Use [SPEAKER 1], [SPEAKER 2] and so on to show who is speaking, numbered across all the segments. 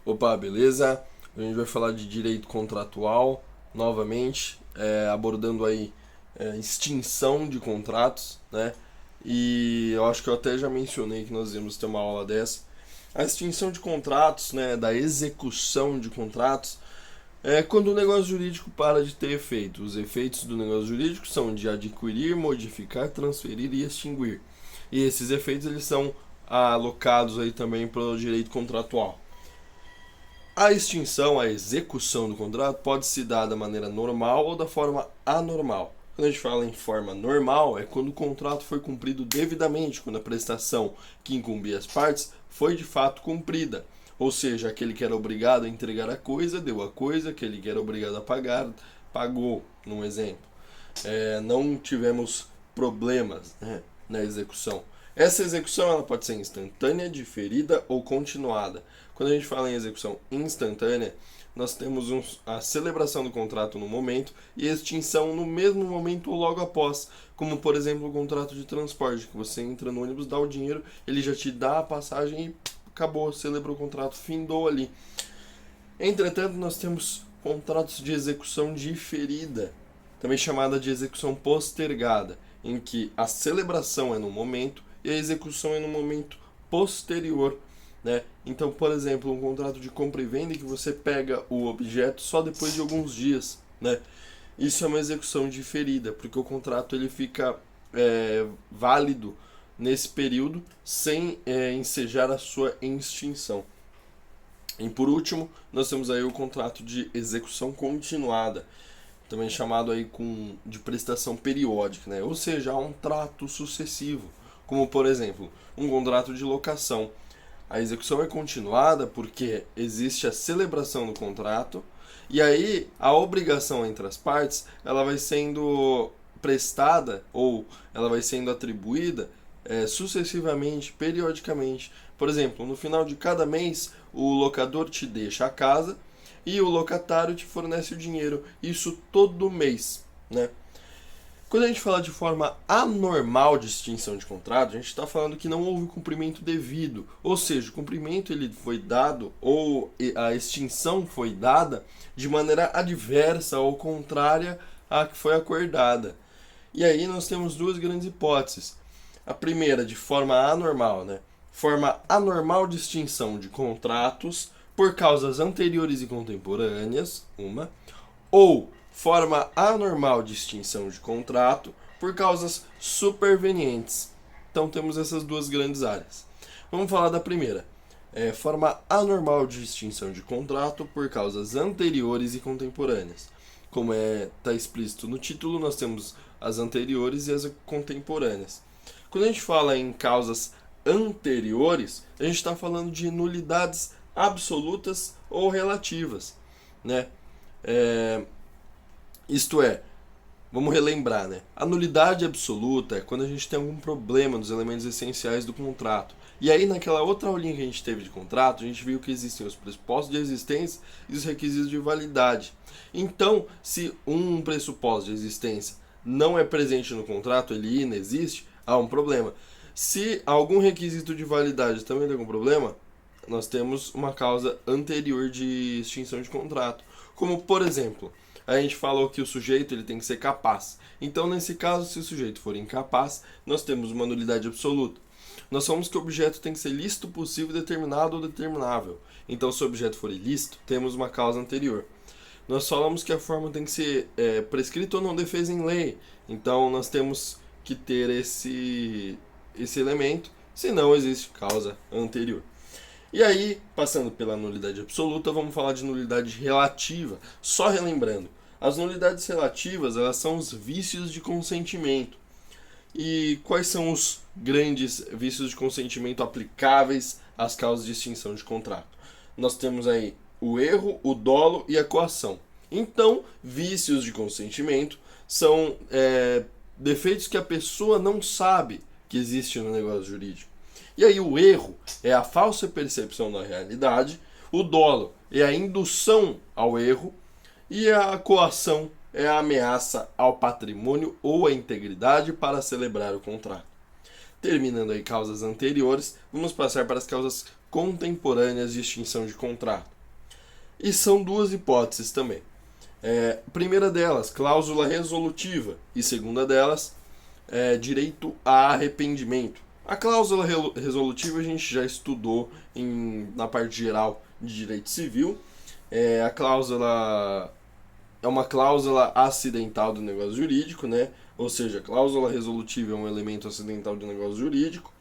[SPEAKER 1] Opa, beleza? A gente vai falar de direito contratual novamente, abordando aí extinção de contratos, né? E eu acho que eu até já mencionei que nós íamos ter uma aula dessa. A extinção de contratos, né, da execução de contratos, é quando o negócio jurídico para de ter efeito. Os efeitos do negócio jurídico são de adquirir, modificar, transferir e extinguir. E esses efeitos eles são alocados aí também para o direito contratual. A extinção, a execução do contrato pode se dar da maneira normal ou da forma anormal. Quando a gente fala em forma normal, é quando o contrato foi cumprido devidamente, quando a prestação que incumbia as partes foi de fato cumprida. Ou seja, aquele que era obrigado a entregar a coisa, deu a coisa, aquele que era obrigado a pagar, pagou, num exemplo. Não tivemos problemas, né, na execução. Essa execução ela pode ser instantânea, diferida ou continuada. Quando a gente fala em execução instantânea, nós temos a celebração do contrato no momento e a extinção no mesmo momento ou logo após. Como, por exemplo, o contrato de transporte, que você entra no ônibus, dá o dinheiro, ele já te dá a passagem e acabou, celebrou o contrato, findou ali. Entretanto, nós temos contratos de execução diferida, também chamada de execução postergada, em que a celebração é no momento e a execução é no momento posterior, né? Então, por exemplo, um contrato de compra e venda em que você pega o objeto só depois de alguns dias, né? Isso é uma execução diferida, porque o contrato ele fica válido nesse período sem ensejar a sua extinção. E por último, nós temos aí o contrato de execução continuada, também chamado aí de prestação periódica, né? Ou seja, há um trato sucessivo, como por exemplo, um contrato de locação. A execução é continuada porque existe a celebração do contrato e aí a obrigação entre as partes ela vai sendo prestada ou ela vai sendo atribuída sucessivamente, periodicamente. Por exemplo, no final de cada mês, o locador te deixa a casa e o locatário te fornece o dinheiro. Isso todo mês, né? Quando a gente fala de forma anormal de extinção de contrato, a gente está falando que não houve cumprimento devido. Ou seja, o cumprimento ele foi dado ou a extinção foi dada de maneira adversa ou contrária à que foi acordada. E aí nós temos duas grandes hipóteses. A primeira, de forma anormal, né? Forma anormal de extinção de contratos por causas anteriores e contemporâneas, uma, ou forma anormal de extinção de contrato por causas supervenientes. Então temos essas duas grandes áreas. Vamos falar da primeira. Forma anormal de extinção de contrato por causas anteriores e contemporâneas. Como está explícito no título, nós temos as anteriores e as contemporâneas. Quando a gente fala em causas anteriores, a gente está falando de nulidades absolutas ou relativas, né? Isto é, vamos relembrar, né? A nulidade absoluta é quando a gente tem algum problema nos elementos essenciais do contrato. E aí, naquela outra aulinha que a gente teve de contrato, a gente viu que existem os pressupostos de existência e os requisitos de validade. Então, se um pressuposto de existência não é presente no contrato, ele inexiste, há um problema. Se algum requisito de validade também tem algum problema, nós temos uma causa anterior de extinção de contrato. Como, por exemplo, a gente falou que o sujeito ele tem que ser capaz. Então, nesse caso, se o sujeito for incapaz, nós temos uma nulidade absoluta. Nós falamos que o objeto tem que ser lícito, possível, determinado ou determinável. Então, se o objeto for ilícito, temos uma causa anterior. Nós falamos que a forma tem que ser prescrita ou não defesa em lei. Então, nós temos que ter esse elemento, senão existe causa anterior. E aí, passando pela nulidade absoluta, vamos falar de nulidade relativa. Só relembrando, as nulidades relativas elas são os vícios de consentimento. E quais são os grandes vícios de consentimento aplicáveis às causas de extinção de contrato? Nós temos aí o erro, o dolo e a coação. Então, vícios de consentimento são defeitos que a pessoa não sabe que existe no negócio jurídico. E aí o erro é a falsa percepção da realidade, o dolo é a indução ao erro e a coação é a ameaça ao patrimônio ou à integridade para celebrar o contrato. Terminando aí causas anteriores, vamos passar para as causas contemporâneas de extinção de contrato. E são duas hipóteses também. Primeira delas, cláusula resolutiva, e segunda delas, direito a arrependimento. A cláusula resolutiva a gente já estudou na parte geral de direito civil. A cláusula é uma cláusula acidental do negócio jurídico, né? Ou seja, a cláusula resolutiva é um elemento acidental do negócio jurídico.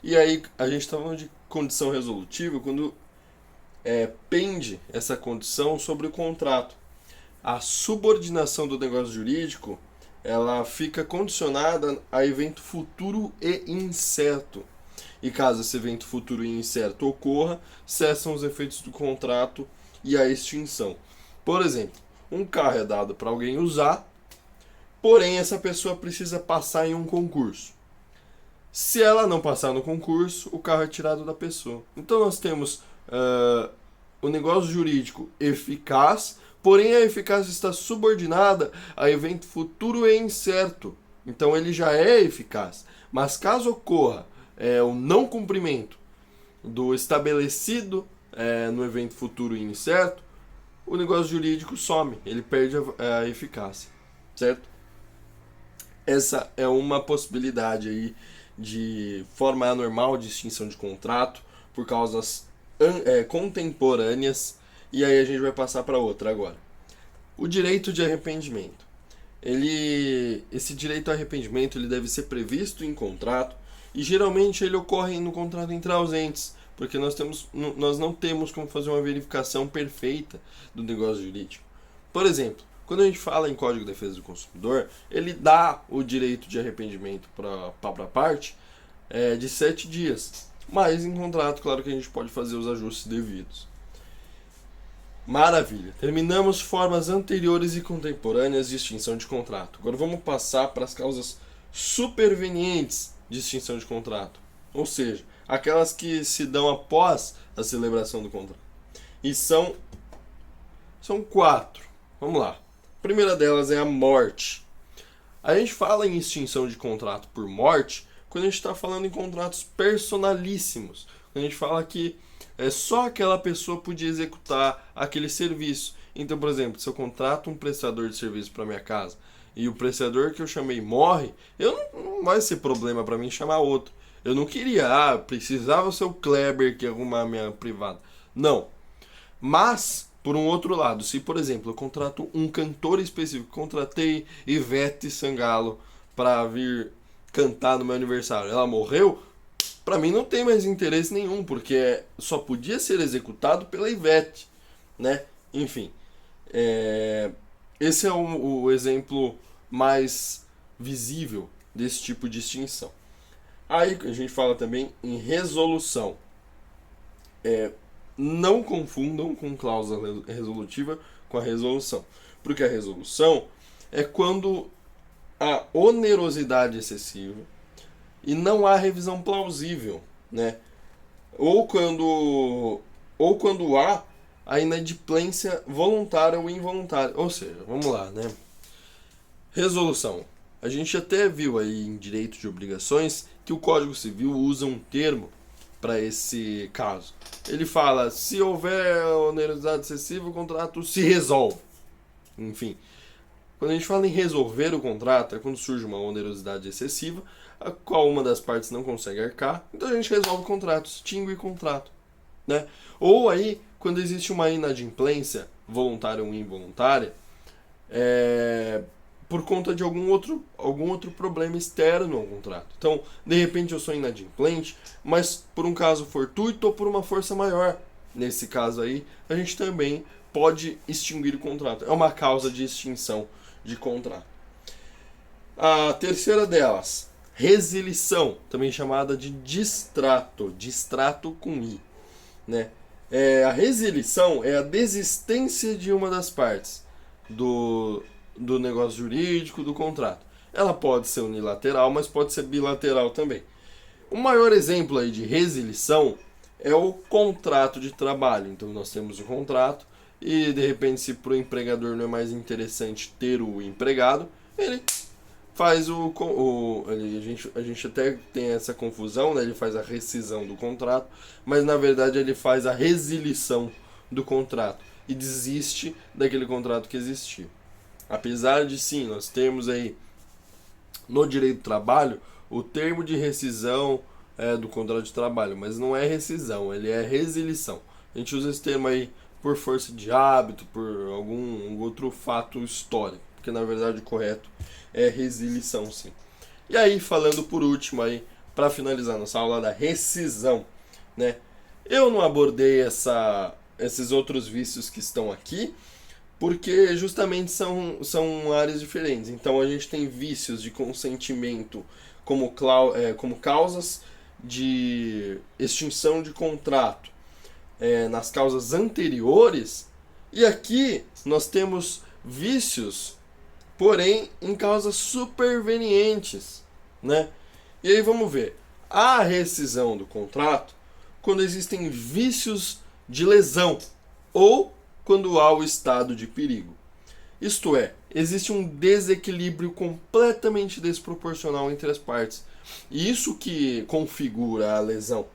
[SPEAKER 1] E aí a gente está falando de condição resolutiva quando pende essa condição sobre o contrato. A subordinação do negócio jurídico ela fica condicionada a evento futuro e incerto. E caso esse evento futuro e incerto ocorra, cessam os efeitos do contrato e a extinção. Por exemplo, um carro é dado para alguém usar, porém essa pessoa precisa passar em um concurso. Se ela não passar no concurso, o carro é tirado da pessoa. Então nós temos o negócio jurídico eficaz, porém a eficácia está subordinada a evento futuro e incerto. Então ele já é eficaz. Mas caso ocorra o não cumprimento do estabelecido no evento futuro e incerto, o negócio jurídico some, ele perde a eficácia, certo? Essa é uma possibilidade aí de forma anormal de extinção de contrato por causas contemporâneas. E aí a gente vai passar para outra agora. O direito de arrependimento. Esse direito a arrependimento ele deve ser previsto em contrato e geralmente ele ocorre no contrato entre ausentes, porque nós não temos como fazer uma verificação perfeita do negócio jurídico. Por exemplo, quando a gente fala em Código de Defesa do Consumidor, ele dá o direito de arrependimento para a parte de 7 dias. Mas em contrato, claro que a gente pode fazer os ajustes devidos. Maravilha. Terminamos formas anteriores e contemporâneas de extinção de contrato. Agora vamos passar para as causas supervenientes de extinção de contrato. Ou seja, aquelas que se dão após a celebração do contrato. E são 4. Vamos lá. A primeira delas é a morte. A gente fala em extinção de contrato por morte quando a gente está falando em contratos personalíssimos. Quando a gente fala que só aquela pessoa podia executar aquele serviço. Então, por exemplo, se eu contrato um prestador de serviço para minha casa e o prestador que eu chamei morre, não vai ser problema para mim chamar outro. Eu não queria, precisava ser o Kleber que ia arrumar a minha privada. Não. Mas, por um outro lado, se, por exemplo, eu contrato um cantor específico, contratei Ivete Sangalo para vir cantar no meu aniversário, ela morreu, para mim não tem mais interesse nenhum, porque só podia ser executado pela Ivete, né? Enfim, esse é o exemplo mais visível desse tipo de extinção. Aí a gente fala também em resolução. Não confundam com cláusula resolutiva com a resolução, porque a resolução é quando há onerosidade excessiva e não há revisão plausível, né? Ou quando há a inadimplência voluntária ou involuntária. Ou seja, vamos lá, né? Resolução. A gente até viu aí em direito de obrigações que o Código Civil usa um termo para esse caso. Ele fala, se houver onerosidade excessiva, o contrato se resolve. Enfim, quando a gente fala em resolver o contrato, é quando surge uma onerosidade excessiva, a qual uma das partes não consegue arcar, então a gente resolve o contrato, extingue o contrato, né? Ou aí, quando existe uma inadimplência voluntária ou involuntária, por conta de algum outro problema externo ao contrato. Então, de repente eu sou inadimplente, mas por um caso fortuito ou por uma força maior. Nesse caso aí, a gente também pode extinguir o contrato. É uma causa de extinção de contrato. A terceira delas, resilição, também chamada de distrato com I, né? A resilição é a desistência de uma das partes do negócio jurídico, do contrato. Ela pode ser unilateral, mas pode ser bilateral também. O maior exemplo aí de resilição é o contrato de trabalho. Então nós temos o contrato e de repente se para o empregador não é mais interessante ter o empregado, ele faz a gente até tem essa confusão, né? Ele faz a rescisão do contrato, mas na verdade ele faz a resilição do contrato e desiste daquele contrato que existia. Apesar de sim, nós temos aí no direito do trabalho o termo de rescisão do contrato de trabalho, mas não é rescisão, ele é resilição. A gente usa esse termo aí por força de hábito, por algum outro fato histórico, porque na verdade o correto é resilição, sim. E aí, falando por último aí, para finalizar nossa aula da rescisão, né? Eu não abordei esses outros vícios que estão aqui, porque justamente são áreas diferentes. Então a gente tem vícios de consentimento como causas de extinção de contrato nas causas anteriores, e aqui nós temos vícios, porém em causas supervenientes, né? E aí vamos ver, a rescisão do contrato quando existem vícios de lesão ou quando há o estado de perigo. Isto é, existe um desequilíbrio completamente desproporcional entre as partes. E isso que configura a lesão.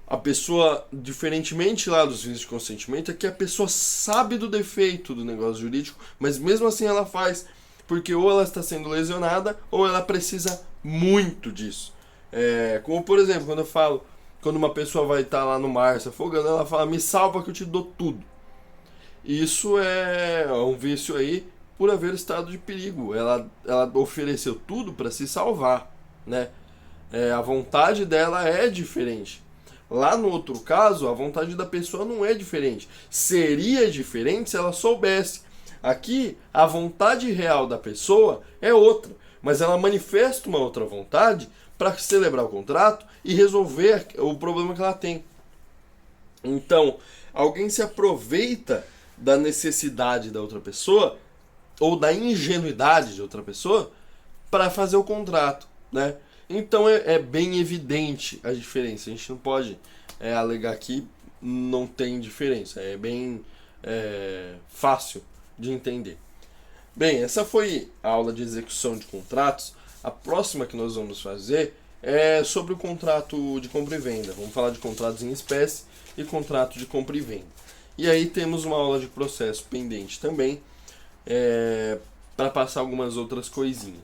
[SPEAKER 1] A pessoa, diferentemente lá dos vícios de consentimento, é que a pessoa sabe do defeito do negócio jurídico, mas mesmo assim ela faz, porque ou ela está sendo lesionada ou ela precisa muito disso. Como por exemplo, quando uma pessoa vai estar lá no mar se afogando, ela fala, me salva que eu te dou tudo. Isso é um vício aí por haver estado de perigo. Ela ofereceu tudo para se salvar, né? A vontade dela é diferente. Lá no outro caso, a vontade da pessoa não é diferente. Seria diferente se ela soubesse. Aqui, a vontade real da pessoa é outra, mas ela manifesta uma outra vontade para celebrar o contrato e resolver o problema que ela tem. Então, alguém se aproveita da necessidade da outra pessoa ou da ingenuidade de outra pessoa para fazer o contrato, né? Então é bem evidente a diferença. A gente não pode alegar que não tem diferença. É bem fácil de entender. Bem, essa foi a aula de execução de contratos. A próxima que nós vamos fazer é sobre o contrato de compra e venda. Vamos falar de contratos em espécie e contrato de compra e venda. E aí temos uma aula de processo pendente também, para passar algumas outras coisinhas.